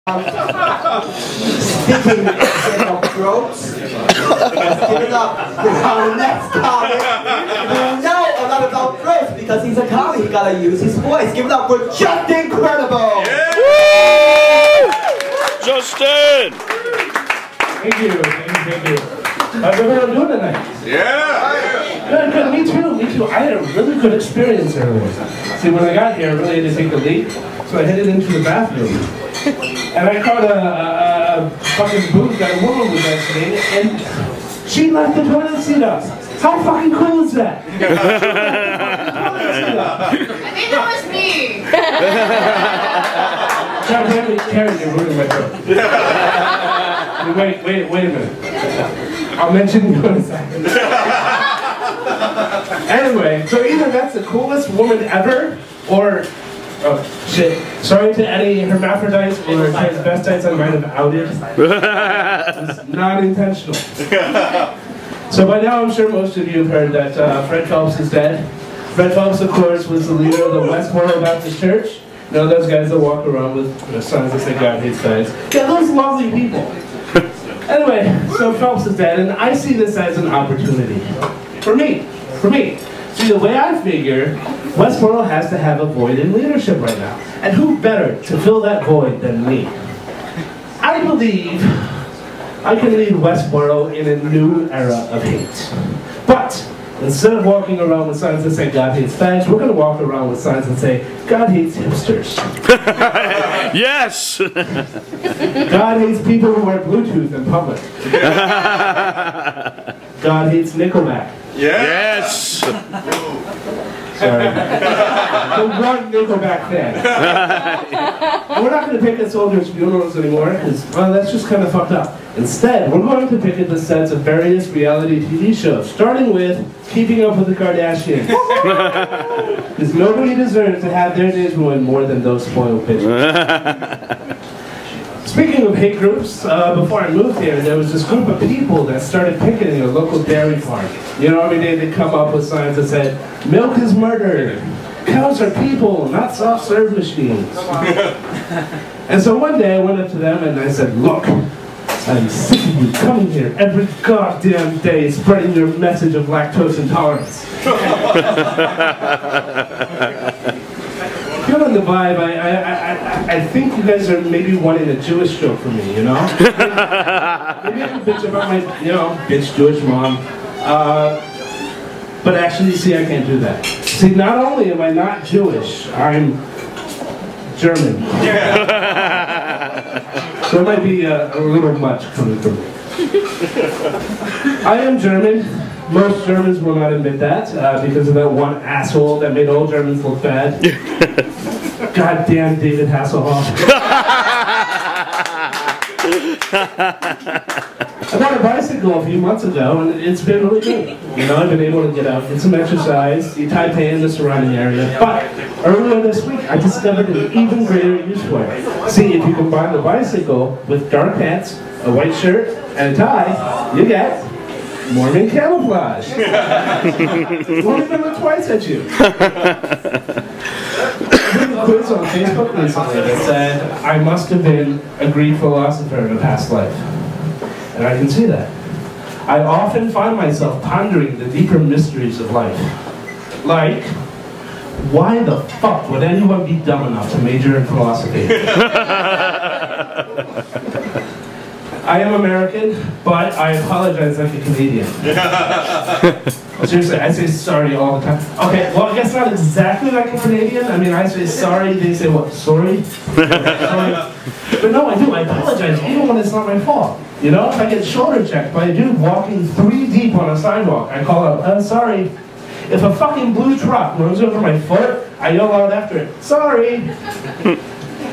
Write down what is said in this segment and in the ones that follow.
Speaking of throats, give it up for our next comic. We know a lot about throats because he's a comic. He gotta use his voice. Give it up for Just Incredible. Yeah. Justin. Thank you. How's everyone doing tonight? Yeah. Good. Me too. I had a really good experience earlier. See, when I got here, I really had to take a leak, so I headed into the bathroom. And I caught a fucking booth that a woman was exiting, and she left the toilet seat up. How fucking cool is that? I think that was me. Karen, you're ruining my joke. Wait a minute. I'll mention you in a second. Anyway, so either that's the coolest woman ever, or oh, shit. Sorry to any hermaphrodites or transvestites I might have outed. It's not intentional. So by now I'm sure most of you have heard that Fred Phelps is dead. Fred Phelps, of course, was the leader of the Westboro Baptist Church. You know, those guys that walk around with signs that say God hates guys. Yeah, those lovely people. Anyway, so Phelps is dead, and I see this as an opportunity. For me. See, the way I figure, Westboro has to have a void in leadership right now. And who better to fill that void than me? I believe I can lead Westboro in a new era of hate. But instead of walking around with signs that say God hates fags, we're going to walk around with signs that say God hates hipsters. Yes! God hates people who wear Bluetooth in public. God hates Nickelback. Yes! Sorry. The one Nickelback fan. And we're not going to pick at soldiers' funerals anymore, because, well, that's just kind of fucked up. Instead, we're going to pick at the sets of various reality TV shows, starting with Keeping Up with the Kardashians. Because nobody deserves to have their days ruined more than those spoiled bitches. Speaking of hate groups, before I moved here, there was this group of people that started picketing a local dairy farm. You know, every day they'd come up with signs that said, "Milk is murder. Cows are people, not soft-serve machines." And so one day I went up to them and I said, "Look, I'm sick of you coming here every goddamn day spreading your message of lactose intolerance." Feeling the vibe, I think you guys are maybe wanting a Jewish joke from me, you know? Maybe I can bitch about my, bitch Jewish mom. But actually, see, I can't do that. See, not only am I not Jewish, I'm German. So it might be a little much coming from me. I am German. Most Germans will not admit that, because of that one asshole that made all Germans look bad. Goddamn David Hasselhoff. I bought a bicycle a few months ago, and it's been really good. You know, I've been able to get out, get some exercise, see Taipei and the surrounding area. But earlier this week, I discovered an even greater use for it. See, if you combine the bicycle with dark pants, a white shirt, and a tie, you get Mormon camouflage. Won't even look twice at you. I did a quiz on Facebook recently that said I must have been a Greek philosopher in a past life. And I can see that. I often find myself pondering the deeper mysteries of life. Like, why the fuck would anyone be dumb enough to major in philosophy? I am American, but I apologize like a Canadian. Seriously, I say sorry all the time. Okay, well, I guess not exactly like a Canadian. I mean, I say sorry, they say what, sorry? Sorry. But no, I do, I apologize, even when it's not my fault. You know, if I get shoulder checked by a dude walking 3 deep on a sidewalk, I call out, "I'm sorry." If a fucking blue truck runs over my foot, I yell out after it, "Sorry."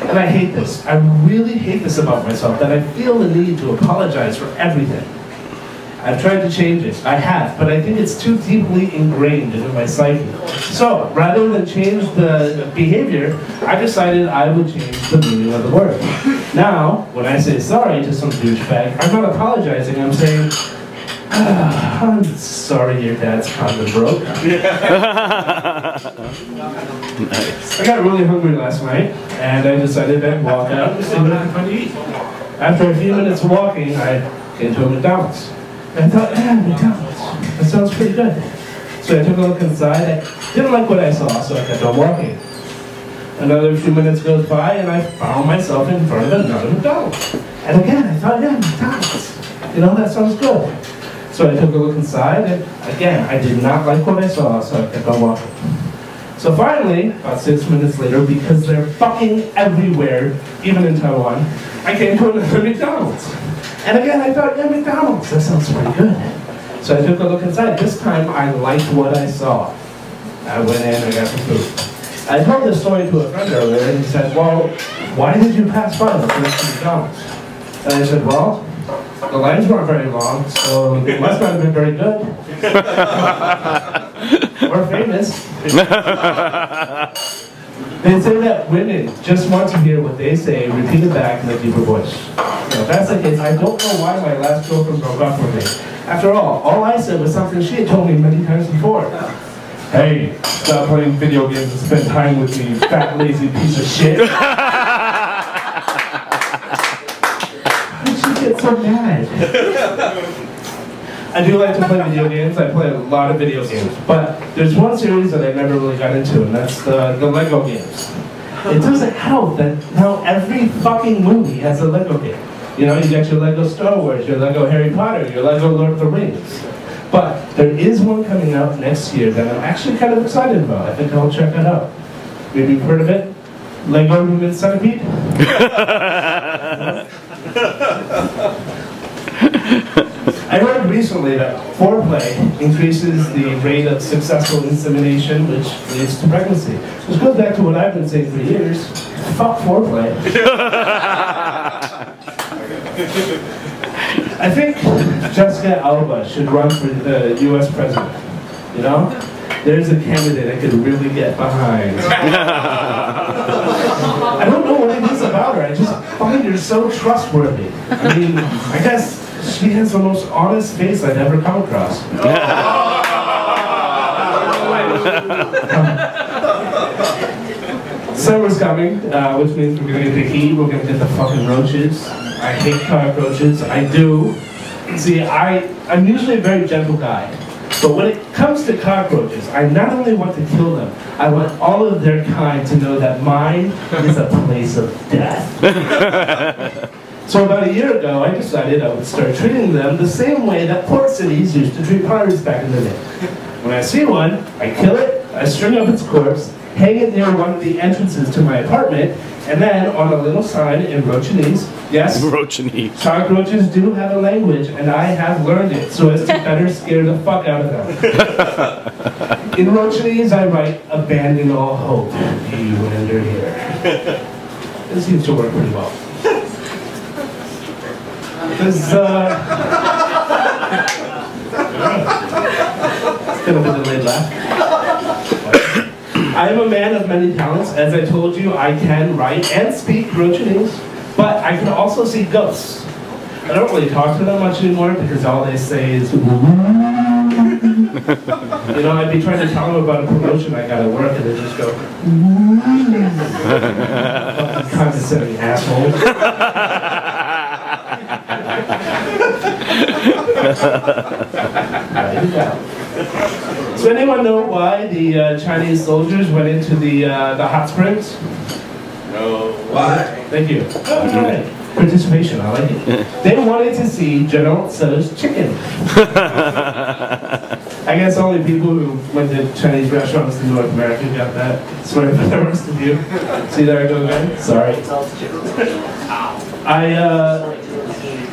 And I hate this. I really hate this about myself, that I feel the need to apologize for everything. I've tried to change it. I have, but I think it's too deeply ingrained into my psyche. So, rather than change the behavior, I decided I would change the meaning of the word. Now, when I say sorry to some douchebag, I'm not apologizing, I'm saying, I'm sorry your dad's condom broke. Nice. I got really hungry last night, and I decided to walk out and see what I could find to eat. After a few minutes of walking, I came to a McDonald's. And I thought, McDonald's, that sounds pretty good. So I took a look inside. I didn't like what I saw, so I kept on walking. Another few minutes goes by, and I found myself in front of another McDonald's. And again, I thought, McDonald's. You know, that sounds good. So I took a look inside, and again, I did not like what I saw, so I kept on walking. So finally, about 6 minutes later, because they're fucking everywhere, even in Taiwan, I came to another McDonald's. And again, I thought, McDonald's, that sounds pretty good. So I took a look inside. This time, I liked what I saw. I went in, I got some food. I told this story to a friend earlier, and he said, well, why did you pass by the first McDonald's? And I said, well, the lines weren't very long, so it must not have been very good. Or famous. They say that women just want to hear what they say repeated back in a deeper voice. Now, if that's the case, I don't know why my last girlfriend broke up with me. After all I said was something she had told me many times before. Hey, stop playing video games and spend time with me, you fat, lazy piece of shit. How did she get so mad? I do like to play video games. I play a lot of video games. But there's one series that I never really got into, and that's the Lego games. It doesn't help that now every fucking movie has a Lego game. You know, you got your Lego Star Wars, your Lego Harry Potter, your Lego Lord of the Rings. But there is one coming out next year that I'm actually kind of excited about. I think I'll check it out. Maybe you've heard of it? Lego Human Centipede? I heard recently that foreplay increases the rate of successful insemination, which leads to pregnancy. Which goes back to what I've been saying for years. Fuck foreplay. I think Jessica Alba should run for the U.S. president. You know? There's a candidate I could really get behind. I don't know what it is about her. I just find her so trustworthy. I mean, I guess she has the most honest face I've ever come across. Summer's coming, which means we're gonna get the heat, we're gonna get the fucking roaches. I hate cockroaches, I do. See, I'm usually a very gentle guy, but when it comes to cockroaches, I not only want to kill them, I want all of their kind to know that mine is a place of death. So about a year ago, I decided I would start treating them the same way that port cities used to treat pirates back in the day. When I see one, I kill it, I string up its corpse, hang it near one of the entrances to my apartment, and then on a little sign in Rochinese, yes, Rochinese. Cockroaches do have a language, and I have learned it so as to better scare the fuck out of them. In Rochinese, I write, abandon all hope, you enter here. It seems to work pretty well. Because, it's kind of a delayed laugh. I am a man of many talents. As I told you, I can write and speak Rochinese, but I can also see ghosts. I don't really talk to them much anymore because all they say is, you know, I'd be trying to tell them about a promotion I got at work and they just go, condescending asshole. So anyone know why the Chinese soldiers went into the hot springs? No. Why? Thank you. Right. Participation, I like it. They wanted to see General Tso's chicken. I guess only people who went to Chinese restaurants in North America got that. Sorry for the rest of you. See there I go again? Sorry.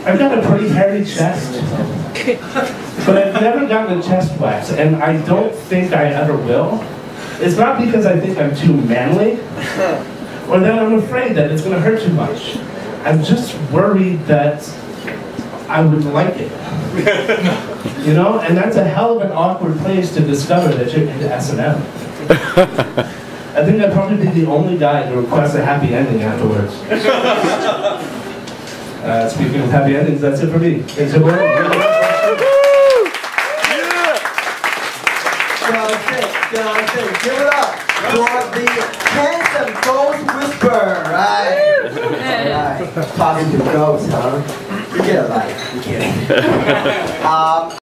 I've got a pretty hairy chest, but I've never gotten a chest wax, and I don't think I ever will. It's not because I think I'm too manly, or that I'm afraid that it's going to hurt too much. I'm just worried that I would like it. You know, and that's a hell of an awkward place to discover that you're into S&M. I think I'd probably be the only guy to request a happy ending afterwards. Speaking of happy endings, that's it for me. Thanks everyone. You know what I'm saying? Give it up for the handsome ghost whisperer, right? Right. Talking to ghosts, huh? You get a life. I'm kidding.